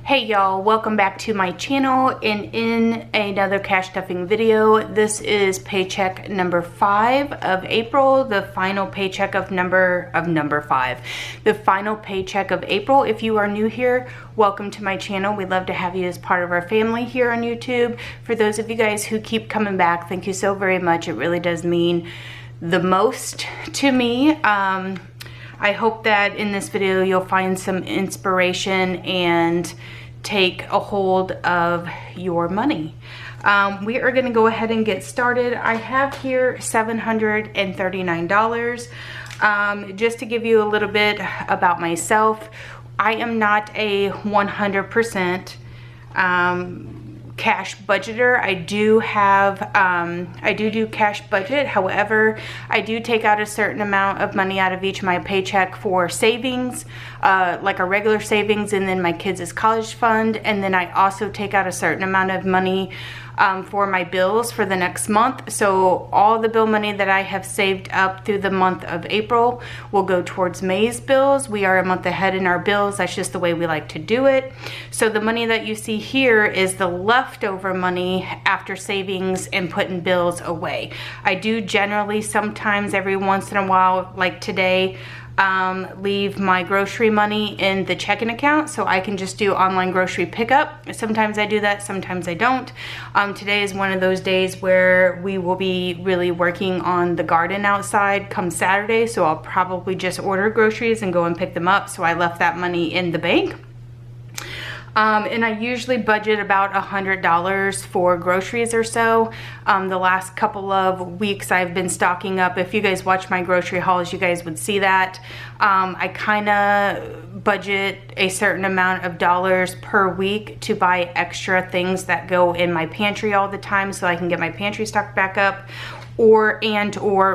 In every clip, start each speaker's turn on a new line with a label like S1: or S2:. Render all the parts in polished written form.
S1: Hey y'all, welcome back to my channel and in another cash stuffing video. This is paycheck number 5 of April, the final paycheck of number 5. The final paycheck of April. If you are new here, welcome to my channel. We'd love to have you as part of our family here on YouTube. For those of you guys who keep coming back, thank you so very much. It really does mean the most to me. I hope that in this video you'll find some inspiration and take a hold of your money. We are going to go ahead and get started. I have here $739. Just to give you a little bit about myself, I am not a 100% cash budgeter. I do cash budget. However, I do take out a certain amount of money out of each of my paycheck for savings, like a regular savings, and then my kids' college fund. And then I also take out a certain amount of money for my bills for the next month. So all the bill money that I have saved up through the month of April will go towards May's bills. We are a month ahead in our bills. That's just the way we like to do it. So the money that you see here is the leftover money after savings and putting bills away. I do generally sometimes every once in a while, like today, leave my grocery money in the checking account so I can just do online grocery pickup. Sometimes I do that, sometimes I don't. Today is one of those days where we will be really working on the garden outside come Saturday, so I'll probably just order groceries and go and pick them up. So I left that money in the bank. And I usually budget about $100 for groceries or so. The last couple of weeks I've been stocking up. If you guys watch my grocery hauls, you guys would see that. I kind of budget a certain amount of dollars per week to buy extra things that go in my pantry all the time so I can get my pantry stocked back up, or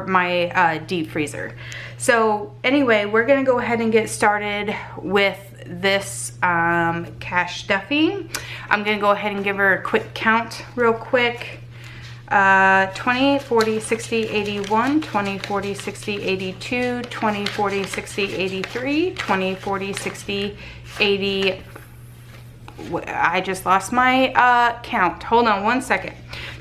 S1: my deep freezer. So anyway, we're gonna go ahead and get started with this cash stuffing. I'm gonna go ahead and give her a quick count real quick. 20, 40, 60, 81, 20, 40, 60, 82, 20, 40, 60, 83, 20, 40, 60, 80. I just lost my count. Hold on one second.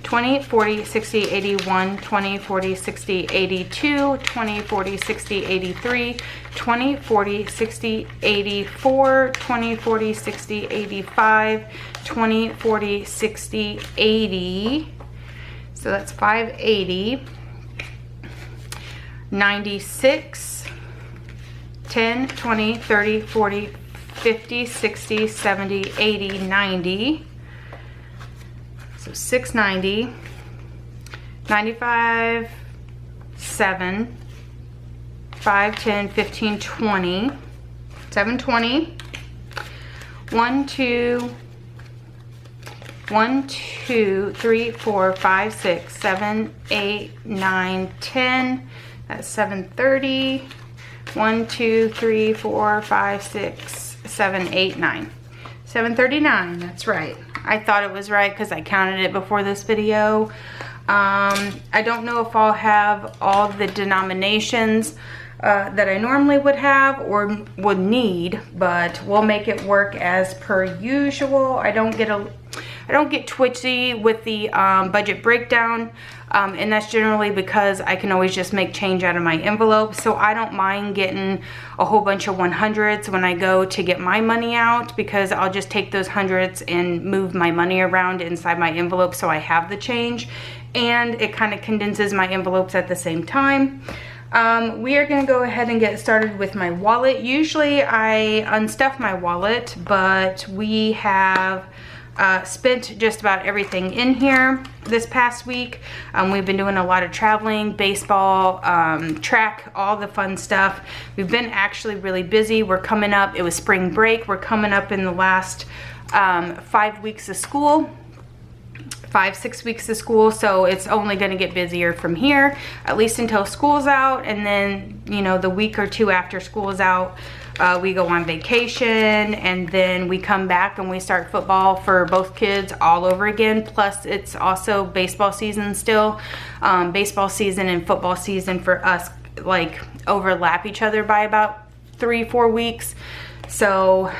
S1: 20, 40, 60, 81, 20, 40, 60, 82, 20, 40, 60, 83, 20, 40, 60, 84, 20, 40, 60, 85, 20, 40, 60, 80. So that's 580. 96, 10, 20, 30, 40, 50, 60, 70, 80, 90. So 690, 95, 7, 5, 10, 15, 20, 720, 1, 2, 3, 4, 5, 6, 7, 8, 9, 10. That's 730. 1, 2, 3, 4, 5, 6, 7, 8, 9. 739, that's right. I thought it was right because I counted it before this video. I don't know if I'll have all the denominations that I normally would have or would need, but we'll make it work as per usual. I don't get twitchy with the budget breakdown, and that's generally because I can always just make change out of my envelope. So I don't mind getting a whole bunch of 100s when I go to get my money out, because I'll just take those hundreds and move my money around inside my envelope so I have the change, and it kind of condenses my envelopes at the same time. We are going to go ahead and get started with my wallet. Usually I unstuff my wallet, but we have spent just about everything in here this past week. We've been doing a lot of traveling, baseball, track, all the fun stuff. We've been actually really busy. We're coming up, it was spring break. We're coming up in the last 5 weeks of school. 5-6 weeks of school, so it's only going to get busier from here, at least until school's out. And then, you know, the week or two after school's out, we go on vacation, and then we come back and we start football for both kids all over again. Plus it's also baseball season still. Baseball season and football season for us like overlap each other by about 3-4 weeks. So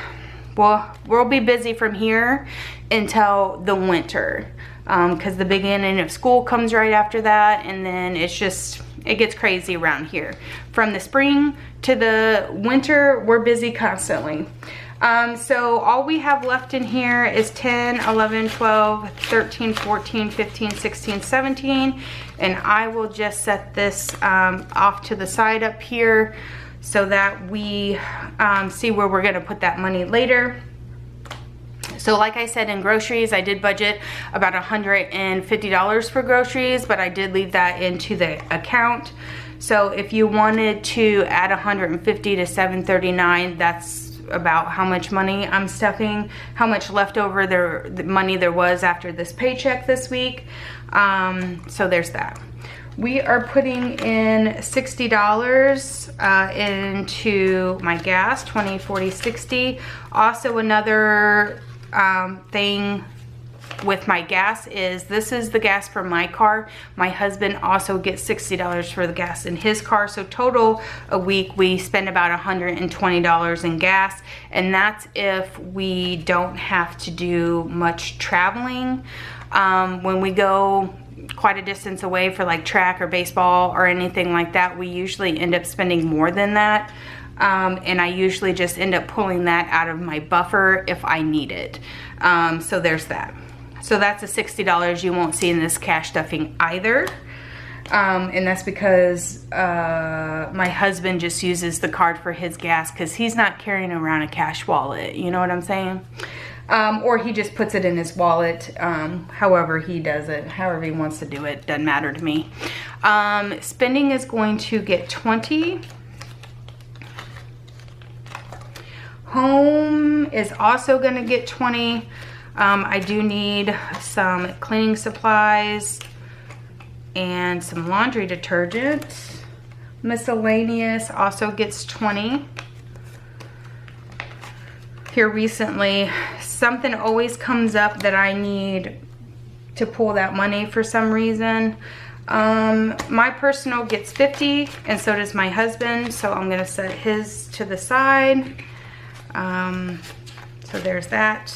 S1: well, we'll be busy from here until the winter, because the beginning of school comes right after that, and then it's just, it gets crazy around here. From the spring to the winter, we're busy constantly. So all we have left in here is 10, 11, 12, 13, 14, 15, 16, 17. And I will just set this off to the side up here so that we see where we're gonna put that money later. So like I said, in groceries, I did budget about $150 for groceries, but I did leave that into the account. So if you wanted to add $150 to $739, that's about how much money I'm stuffing, how much leftover the money there was after this paycheck this week. So there's that. We are putting in $60 into my gas, 20, 40, 60. Also another thing with my gas is, this is the gas for my car. My husband also gets $60 for the gas in his car. So total a week we spend about $120 in gas, and that's if we don't have to do much traveling. When we go quite a distance away for like track or baseball or anything like that, we usually end up spending more than that. And I usually just end up pulling that out of my buffer if I need it. So there's that. So that's a $60 you won't see in this cash stuffing either. And that's because my husband just uses the card for his gas because he's not carrying around a cash wallet. You know what I'm saying? Or he just puts it in his wallet. However he does it, however he wants to do it, doesn't matter to me. Spending is going to get 20. Home is also going to get 20. I do need some cleaning supplies and some laundry detergent. Miscellaneous also gets 20. Here recently, something always comes up that I need to pull that money for some reason. My personal gets 50, and so does my husband, so I'm gonna set his to the side. So there's that.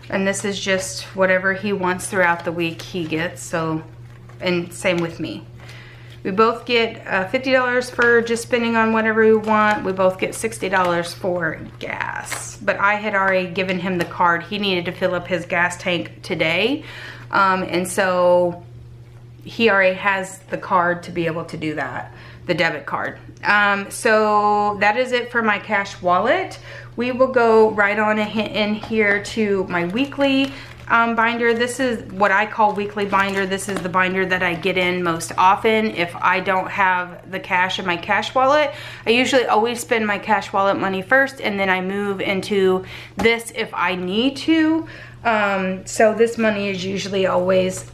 S1: And this is just whatever he wants throughout the week he gets, so, and same with me. We both get $50 for just spending on whatever we want. We both get $60 for gas. But I had already given him the card. He needed to fill up his gas tank today. And so he already has the card to be able to do that, the debit card. So that is it for my cash wallet. We will go right on in here to my weekly binder. This is what I call weekly binder. This is the binder that I get in most often if I don't have the cash in my cash wallet. I usually always spend my cash wallet money first, and then I move into this if I need to. So this money is usually always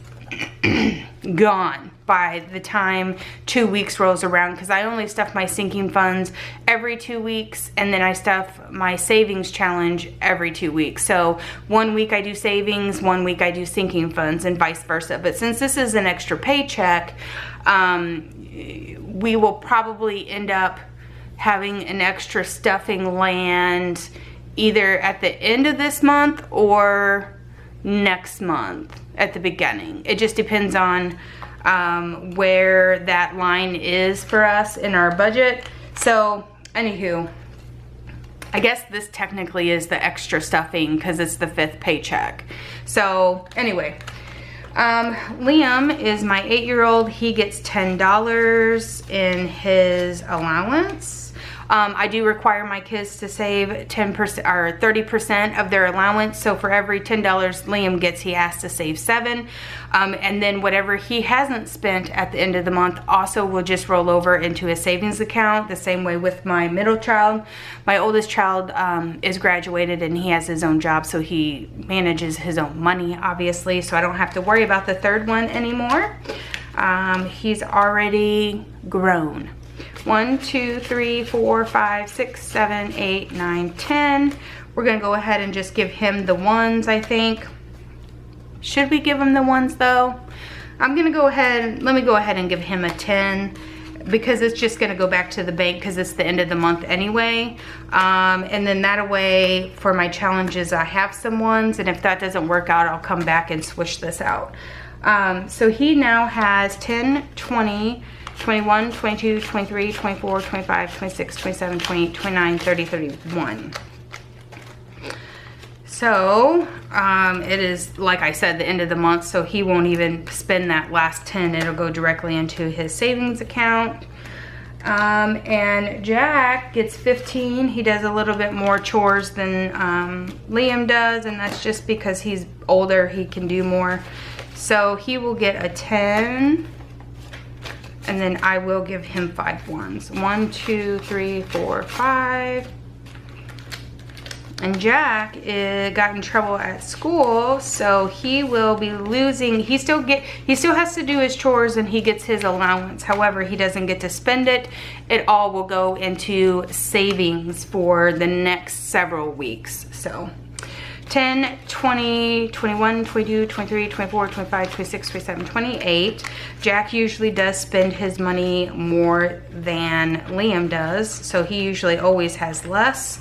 S1: gone by the time 2 weeks rolls around, because I only stuff my sinking funds every 2 weeks, and then I stuff my savings challenge every 2 weeks. So 1 week I do savings, 1 week I do sinking funds, and vice versa. But since this is an extra paycheck, we will probably end up having an extra stuffing land either at the end of this month or next month at the beginning. It just depends on where that line is for us in our budget. So anywho, I guess this technically is the extra stuffing because it's the 5th paycheck. So anyway, Liam is my 8-year-old. He gets $10 in his allowance. I do require my kids to save 10% or 30% of their allowance. So for every $10 Liam gets, he has to save 7. And then whatever he hasn't spent at the end of the month also will just roll over into a savings account. The same way with my middle child. My oldest child is graduated and he has his own job, so he manages his own money, obviously. So I don't have to worry about the third one anymore. He's already grown. 1, 2, 3, 4, 5, 6, 7, 8, 9, 10. We're gonna go ahead and just give him the ones, I think. Should we give him the ones though? I'm gonna go ahead, let me go ahead and give him a 10 because it's just gonna go back to the bank because it's the end of the month anyway. And then that way for my challenges, I have some ones, and if that doesn't work out, I'll come back and switch this out. So he now has 10, 20, 21, 22, 23, 24, 25, 26, 27, 28, 29, 30, 31. So it is, like I said, the end of the month, so he won't even spend that last 10. It'll go directly into his savings account. And Jack gets 15. He does a little bit more chores than Liam does, and that's just because he's older, he can do more. So he will get a 10, and then I will give him 5 ones. 1, 2, 3, 4, 5. And Jack got in trouble at school, so he will be losing. He still has to do his chores and he gets his allowance. However, he doesn't get to spend it. It all will go into savings for the next several weeks. So 10, 20, 21, 22, 23, 24, 25, 26, 27, 28. Jack usually does spend his money more than Liam does, so he usually always has less.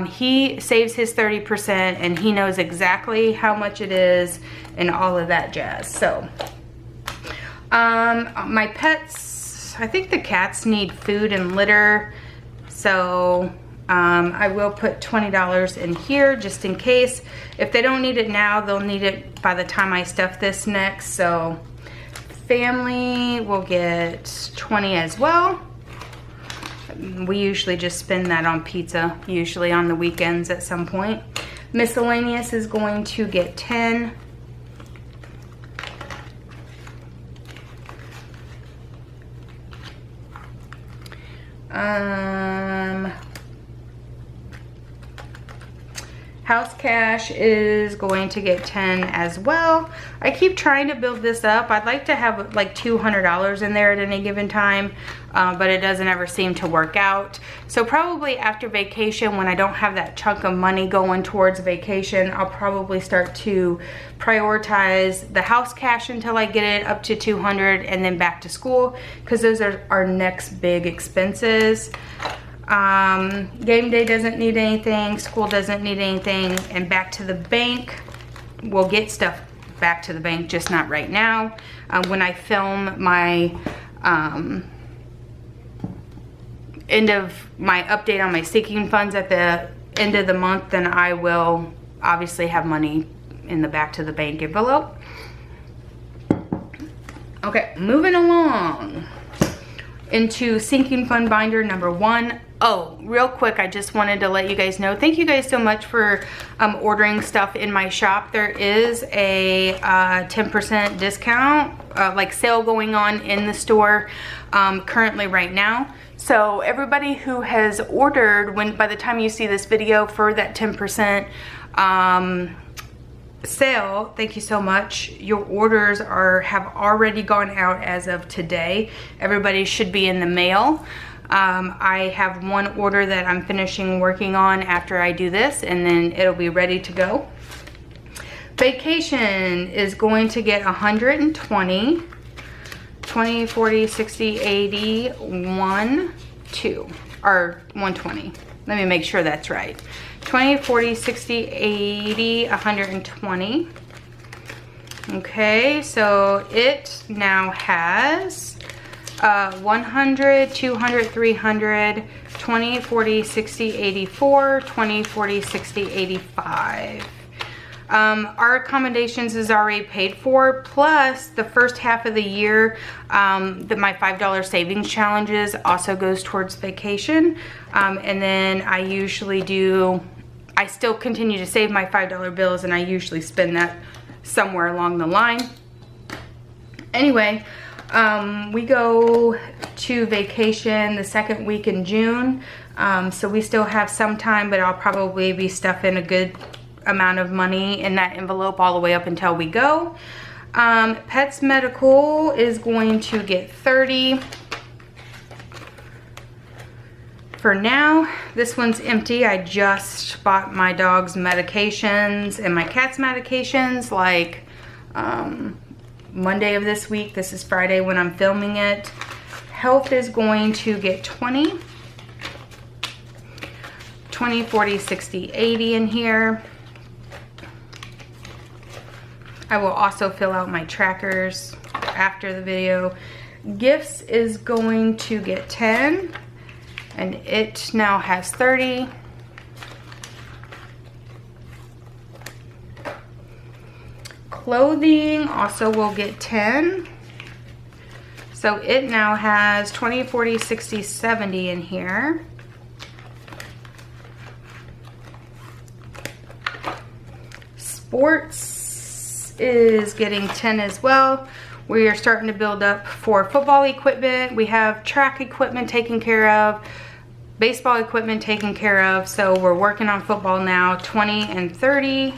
S1: He saves his 30% and he knows exactly how much it is and all of that jazz. So, my pets, I think the cats need food and litter. So, I will put $20 in here just in case. If they don't need it now, they'll need it by the time I stuff this next. So, family will get 20 as well. We usually just spend that on pizza, usually on the weekends at some point. Miscellaneous is going to get 10. House cash is going to get 10 as well. I keep trying to build this up. I'd like to have like $200 in there at any given time, but it doesn't ever seem to work out. So probably after vacation, when I don't have that chunk of money going towards vacation, I'll probably start to prioritize the house cash until I get it up to 200 and then back to school, because those are our next big expenses. Game day doesn't need anything, school doesn't need anything, and back to the bank, we'll get stuff back to the bank, just not right now. When I film my end of my update on my sinking funds at the end of the month, then I will obviously have money in the back to the bank envelope. Okay, moving along into sinking fund binder number 1. Oh, real quick, I just wanted to let you guys know, thank you guys so much for ordering stuff in my shop. There is a 10% discount, like sale going on in the store currently right now. So everybody who has ordered, by the time you see this video, for that 10% sale, thank you so much. Your orders have already gone out as of today. Everybody should be in the mail. I have one order that I'm finishing working on after I do this, and then it'll be ready to go. Vacation is going to get 120, 20, 40, 60, 80, 1, 2, or 120. Let me make sure that's right. 20, 40, 60, 80, 120. Okay, so it now has 100, 200, 300, 20, 40, 60, 84, 20, 40, 60, 85. Our accommodations is already paid for, plus the first half of the year, my $5 savings challenges also goes towards vacation. And then I still continue to save my $5 bills, and I usually spend that somewhere along the line. Anyway, we go to vacation the second week in June, so we still have some time, but I'll probably be stuffing a good amount of money in that envelope all the way up until we go. Pets medical is going to get 30. For now, this one's empty. I just bought my dog's medications and my cat's medications like Monday of this week. This is Friday when I'm filming it. Health is going to get 20, 20, 40, 60, 80 in here. I will also fill out my trackers after the video. Gifts is going to get 10, and it now has 30. Clothing also will get 10. So it now has 20, 40, 60, 70 in here. Sports is getting 10 as well. We are starting to build up for football equipment. We have track equipment taken care of, baseball equipment taken care of. So we're working on football now, 20 and 30.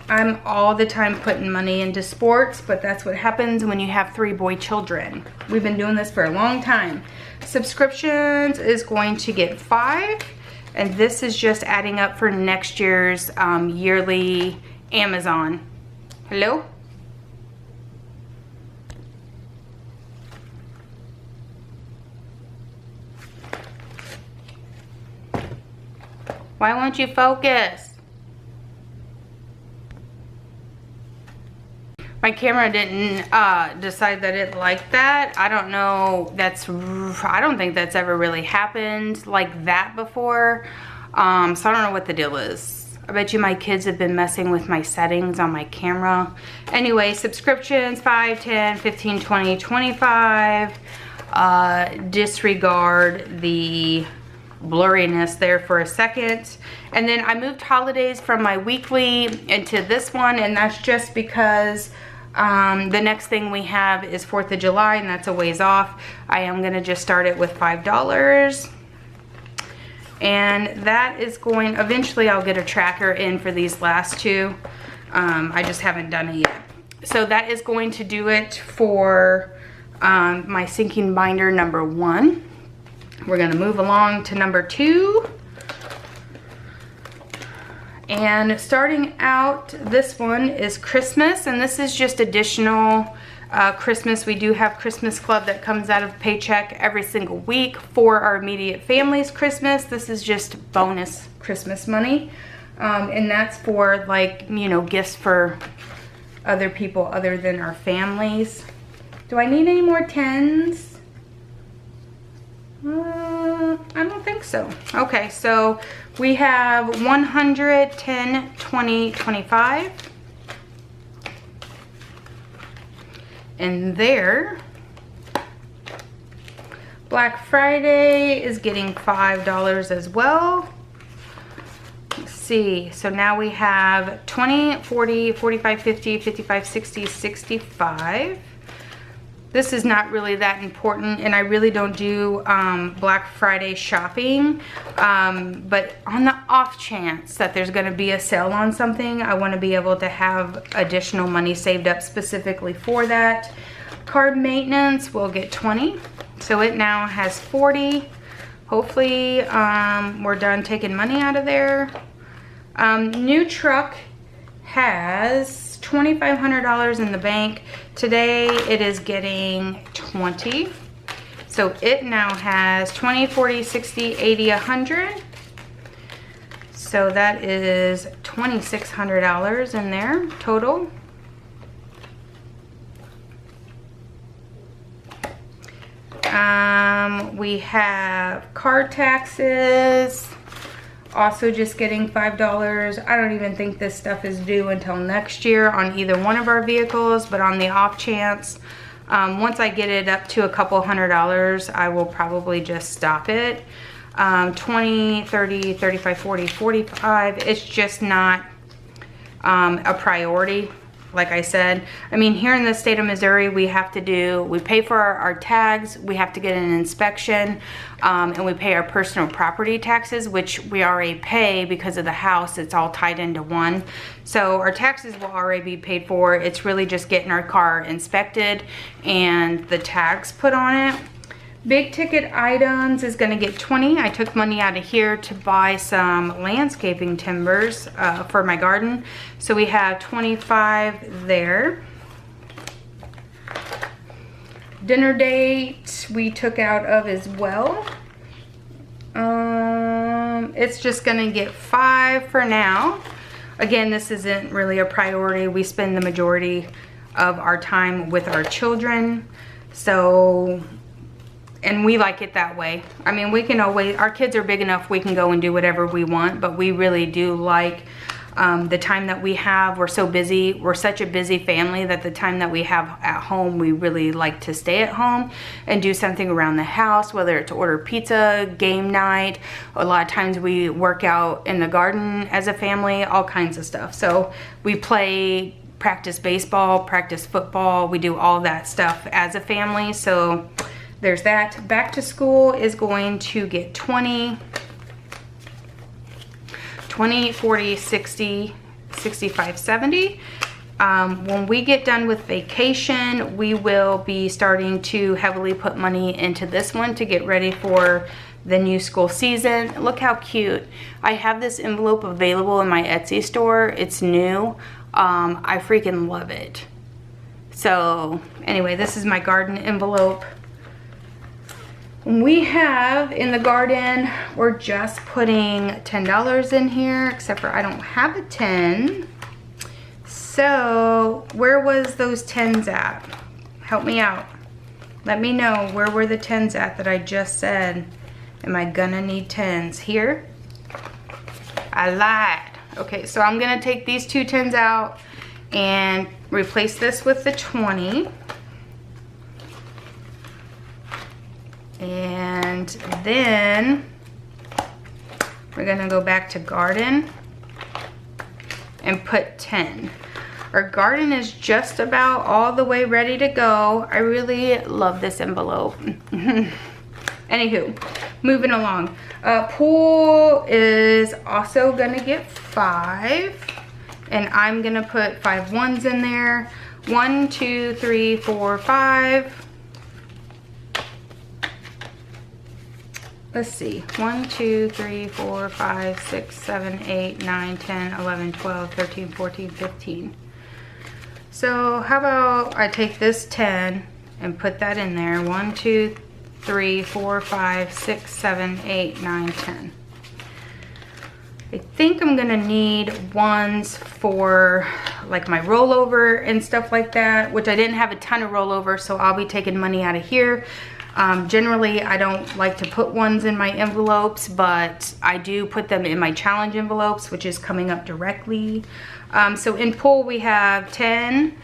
S1: I'm all the time putting money into sports, but that's what happens when you have 3 boy children. We've been doing this for a long time. Subscriptions is going to get 5, and this is just adding up for next year's yearly Amazon. Hello? Why won't you focus? My camera didn't decide that it liked that. I don't know, I don't think that's ever really happened like that before. So I don't know what the deal is. I bet you my kids have been messing with my settings on my camera. Anyway, subscriptions, 5, 10, 15, 20, 25. Disregard the blurriness there for a second. And then I moved holidays from my weekly into this one, and that's just because the next thing we have is 4th of July, and that's a ways off. I am going to just start it with $5. And that is going, eventually I'll get a tracker in for these last 2. I just haven't done it yet. So that is going to do it for my sinking binder number 1. We're going to move along to number 2. And starting out, this one is Christmas, and this is just additional Christmas. We do have Christmas Club that comes out of paycheck every single week for our immediate family's Christmas. This is just bonus Christmas money, and that's for, like, you know, gifts for other people other than our families. Do I need any more 10s? I don't think so. Okay, so we have 100, 10, 20, 25. And there, Black Friday is getting $5 as well. Let's see, so now we have 20, 40, 45, 50, 55, 60, 65. This is not really that important, and I really don't do Black Friday shopping, but on the off chance that there's going to be a sale on something, I want to be able to have additional money saved up specifically for that. Card maintenance will get 20, so it now has 40. Hopefully we're done taking money out of there. New truck has $2,500 in the bank. Today it is getting 20. So it now has 20, 40, 60, 80, 100. So that is $2,600 in there total. We have car taxes. Also just getting $5. I don't even think this stuff is due until next year on either one of our vehicles, but on the off chance, once I get it up to a couple $100, I will probably just stop it. 20, 30, 35, 40, 45, it's just not a priority. Like I said, I mean, here in the state of Missouri, we pay for our tags, we have to get an inspection, and we pay our personal property taxes, which we already pay because of the house. It's all tied into one. So our taxes will already be paid for. It's really just getting our car inspected and the tags put on it. Big ticket items is gonna get 20. I took money out of here to buy some landscaping timbers for my garden. So we have 25 there. Dinner date we took out of as well. It's just gonna get 5 for now. Again, this isn't really a priority. We spend the majority of our time with our children, so, and we like it that way. I mean, we can always, our kids are big enough, we can go and do whatever we want, but we really do like the time that we have. We're so busy. We're such a busy family that the time that we have at home, we really like to stay at home and do something around the house, whether it's order pizza, game night. A lot of times we work out in the garden as a family, all kinds of stuff. So we practice baseball, practice football. We do all that stuff as a family. So there's that. Back to school is going to get 20, 40, 60, 65, 70. When we get done with vacation, we will be starting to heavily put money into this one to get ready for the new school season. Look how cute. I have this envelope available in my Etsy store. It's new. I freaking love it. So anyway, this is my garden envelope. We have in the garden, we're just putting $10 in here, except for I don't have a 10. So where was those 10s at? Help me out. Let me know, where were the 10s at that I just said? Am I gonna need 10s? Here? I lied. Okay, so I'm gonna take these 2 10s out and replace this with the 20. And then we're gonna go back to garden and put 10. Our garden is just about all the way ready to go. I really love this envelope. Anywho, moving along. Pool is also gonna get 5. And I'm gonna put 5 1s in there. 1, 2, 3, 4, 5. Let's see, 1, 2, 3, 4, 5, 6, 7, 8, 9, 10, 11, 12, 13, 14, 15. So how about I take this 10 and put that in there. 1, 2, 3, 4, 5, 6, 7, 8, 9, 10. I think I'm gonna need 1s for like my rollover and stuff like that, which I didn't have a ton of rollover, so I'll be taking money out of here. Generally, I don't like to put 1s in my envelopes, but I do put them in my challenge envelopes, which is coming up directly. So in pool, we have 10,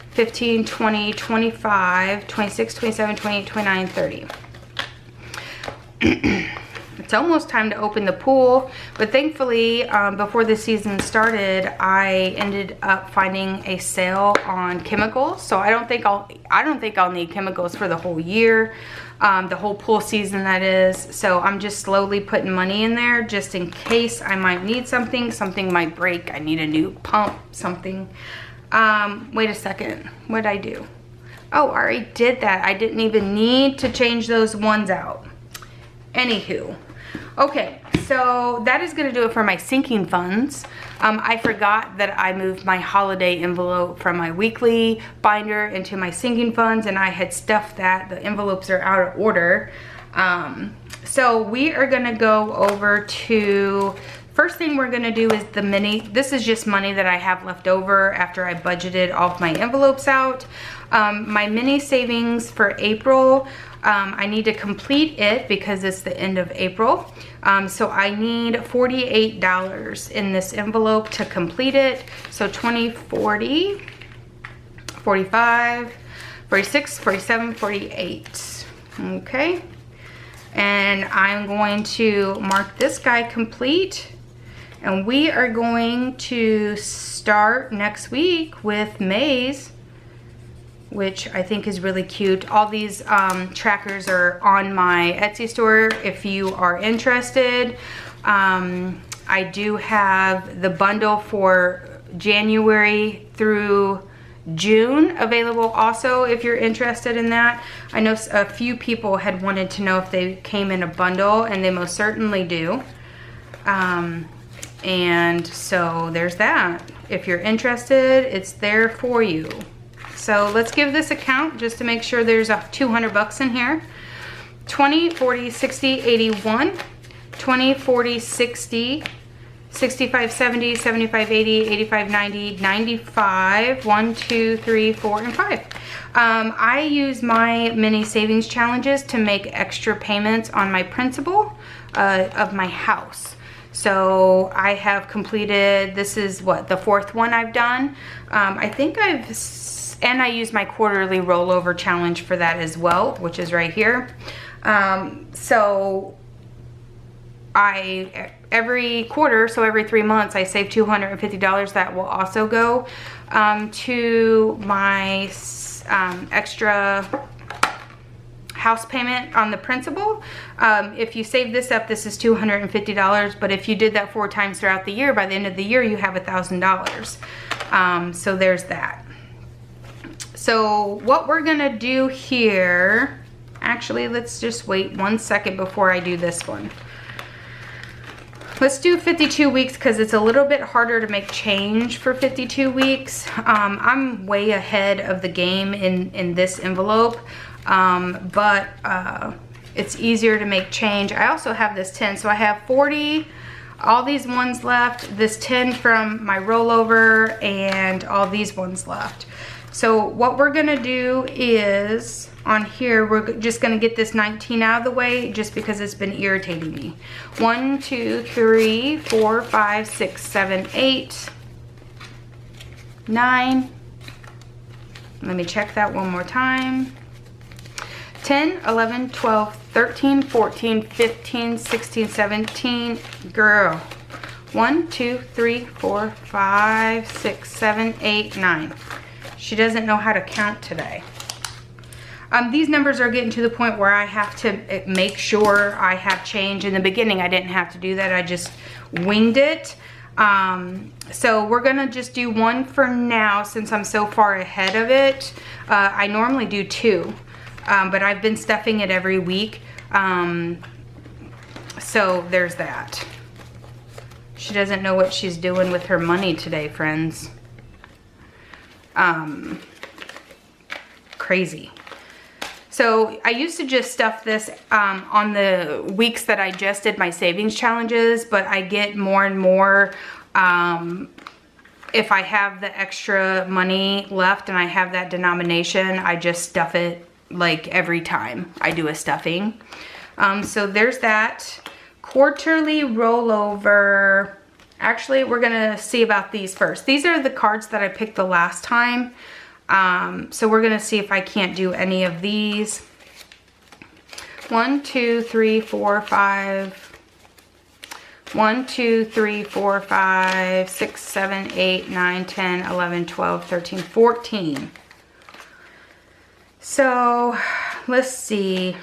S1: 15, 20, 25, 26, 27, 28, 29, 30. It's almost time to open the pool, but thankfully, before the season started, I ended up finding a sale on chemicals. So I don't think I'll need chemicals for the whole year, the whole pool season, that is. So I'm just slowly putting money in there just in case I might need something. Something might break. I need a new pump, something. Wait a second. What'd I do? Oh, I already did that. I didn't even need to change those 1s out. Anywho. Okay, so that is going to do it for my sinking funds. I forgot that I moved my holiday envelope from my weekly binder into my sinking funds, and I had stuffed that. The envelopes are out of order. So we are going to go over to, first thing we're going to do is the mini. This is just money that I have left over after I budgeted all of my envelopes out. My mini savings for April, I need to complete it because it's the end of April. So I need $48 in this envelope to complete it. So 20, 40, 45, 46, 47, 48. Okay. And I'm going to mark this guy complete. And we are going to start next week with May's, which I think is really cute. All these trackers are on my Etsy store if you are interested. I do have the bundle for January through June available also if you're interested in that. I know a few people had wanted to know if they came in a bundle, and they most certainly do. And so there's that. If you're interested, it's there for you. So let's give this a count just to make sure there's a 200 bucks in here. 20, 40, 60, 81, 20, 40, 60, 65, 70, 75, 80, 85, 90, 95, 1, 2, 3, 4, and 5. I use my mini savings challenges to make extra payments on my principal of my house. So I have completed, this is what, the 4th one I've done. I think and I use my quarterly rollover challenge for that as well, which is right here. So every quarter, so every 3 months, I save $250. That will also go to my extra house payment on the principal. If you save this up, this is $250, but if you did that 4 times throughout the year, by the end of the year, you have $1,000. So there's that. So what we're gonna do here, actually, let's just wait 1 second before I do this one. Let's do 52 weeks because it's a little bit harder to make change for 52 weeks. I'm way ahead of the game in this envelope, but it's easier to make change. I also have this 10, so I have 40, all these ones left, this 10 from my rollover, and all these ones left. So what we're gonna do is, on here, we're just gonna get this 19 out of the way just because it's been irritating me. 1, 2, 3, 4, 5, 6, 7, 8, 9. Let me check that one more time. 10, 11, 12, 13, 14, 15, 16, 17. Girl. 1, 2, 3, 4, 5, 6, 7, 8, 9. She doesn't know how to count today. These numbers are getting to the point where I have to make sure I have change. In the beginning, I didn't have to do that. I just winged it. So we're gonna just do 1 for now since I'm so far ahead of it. I normally do 2, but I've been stuffing it every week. So there's that. She doesn't know what she's doing with her money today, friends. Crazy. So I used to just stuff this on the weeks that I just did my savings challenges, but I get more and more, if I have the extra money left and I have that denomination, I just stuff it like every time I do a stuffing. So there's that. Quarterly rollover. Actually, we're gonna see about these first. These are the cards that I picked the last time. So we're gonna see if I can't do any of these. 1, 2, 3, 4, 5. 1, 2, 3, 4, 5, 6, 7, 8, 9, 10, 11, 12, 13, 14. So let's see.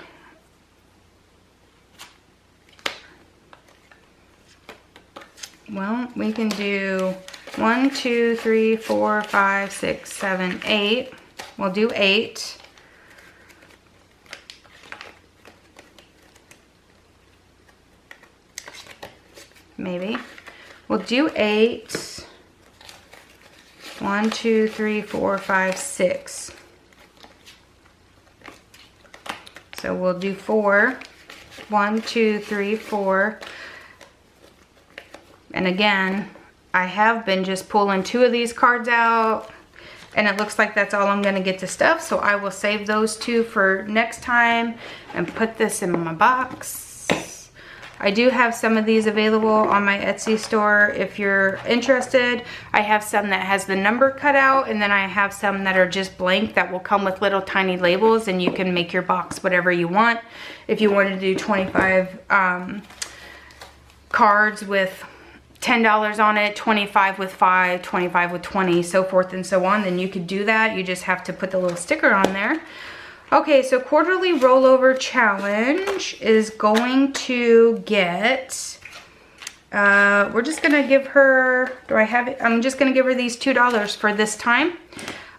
S1: Well, we can do 1, 2, 3, 4, 5, 6, 7, 8. We'll do 8. Maybe. We'll do 8. 1, 2, 3, 4, 5, 6. So we'll do 4. 1, 2, 3, 4. And again, I have been just pulling 2 of these cards out, and it looks like that's all I'm gonna get to stuff. So I will save those 2 for next time and put this in my box. I do have some of these available on my Etsy store if you're interested. I have some that has the number cut out, and then I have some that are just blank that will come with little tiny labels, and you can make your box whatever you want. If you want to do 25 cards with $10 on it, 25 with 5, 25 with 20, so forth and so on, then you could do that. You just have to put the little sticker on there. Okay, so quarterly rollover challenge is going to get, we're just gonna give her, do I have it? I'm just gonna give her these $2 for this time.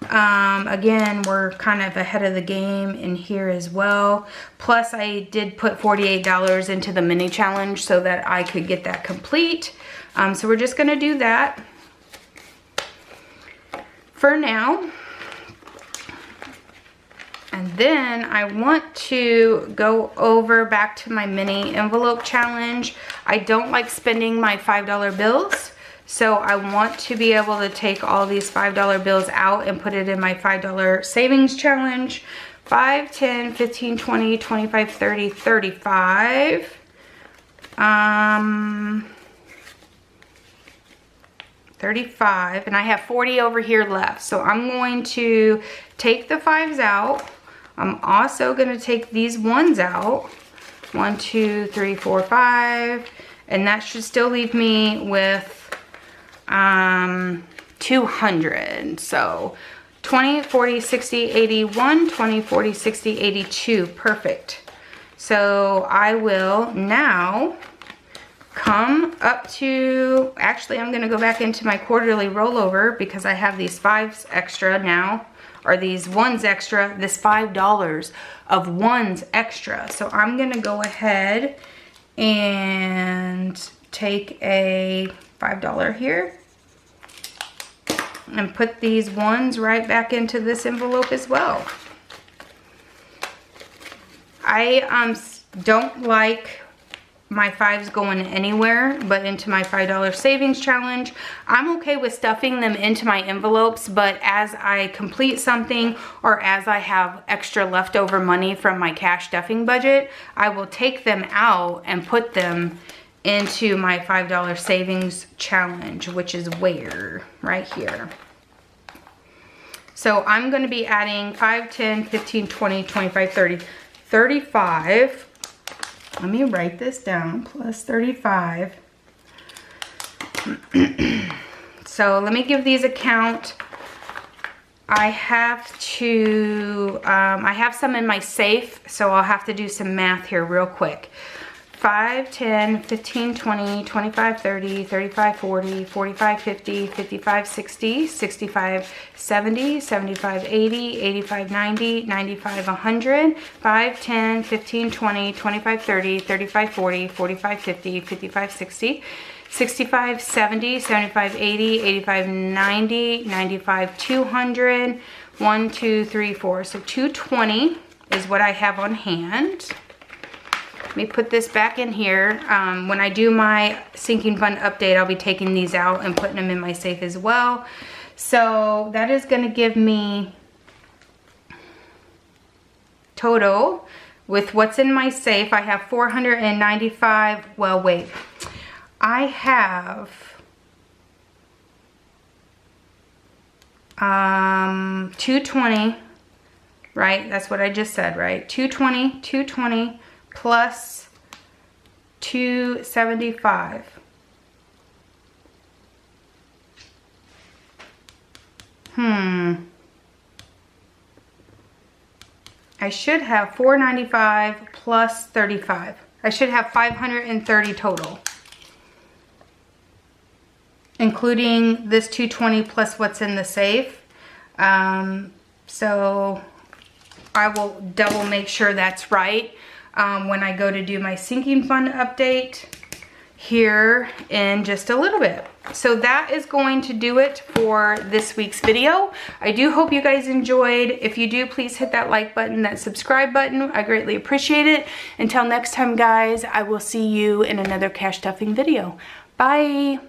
S1: Again, we're kind of ahead of the game in here as well. Plus I did put $48 into the mini challenge so that I could get that complete. So we're just gonna do that for now. And then I want to go over back to my mini envelope challenge. I don't like spending my $5 bills. So I want to be able to take all these $5 bills out and put it in my $5 savings challenge. 5, 10, 15, 20, 25, 30, 35. 35, and I have 40 over here left. So I'm going to take the 5s out. I'm also going to take these 1s out. 1, 2, 3, 4, 5. And that should still leave me with 200. So 20, 40, 60, 81, 20, 40, 60, 82. Perfect. So I will now come up to, actually I'm going to go back into my quarterly rollover because I have these 5s extra now, or these 1s extra, this $5 of 1s extra. So I'm going to go ahead and take a $5 here and put these 1s right back into this envelope as well. I don't like my 5s going anywhere but into my $5 savings challenge. I'm okay with stuffing them into my envelopes, but as I complete something or as I have extra leftover money from my cash stuffing budget, I will take them out and put them into my $5 savings challenge, which is where? Right here. So I'm going to be adding 5, 10, 15, 20, 25, 30, 35. Let me write this down, plus 35. So let me give these a count. I have to, I have some in my safe, so I'll have to do some math here real quick. 5, 10, 15, 20, 25, 30, 35, 40, 45, 50, 55, 60, 65, 70, 75, 80, 85, 90, 95, 100, 5, 10, 15, 20, 25, 30, 35, 40, 45, 50, 55, 60, 65, 70, 75, 80, 85, 90, 95, 200, 1, 2, 3, 4. So 220 is what I have on hand. Let me put this back in here. When I do my sinking fund update, I'll be taking these out and putting them in my safe as well. So that is going to give me total with what's in my safe. I have 495. Well, wait. I have 220, right? That's what I just said, right? 220 plus 275. I should have 495 plus 35. I should have 530 total, including this 220 plus what's in the safe. So I will double make sure that's right when I go to do my sinking fund update here in just a little bit. So that is going to do it for this week's video. I do hope you guys enjoyed. If you do, please hit that like button, that subscribe button. I greatly appreciate it. Until next time, guys, I will see you in another cash stuffing video. Bye.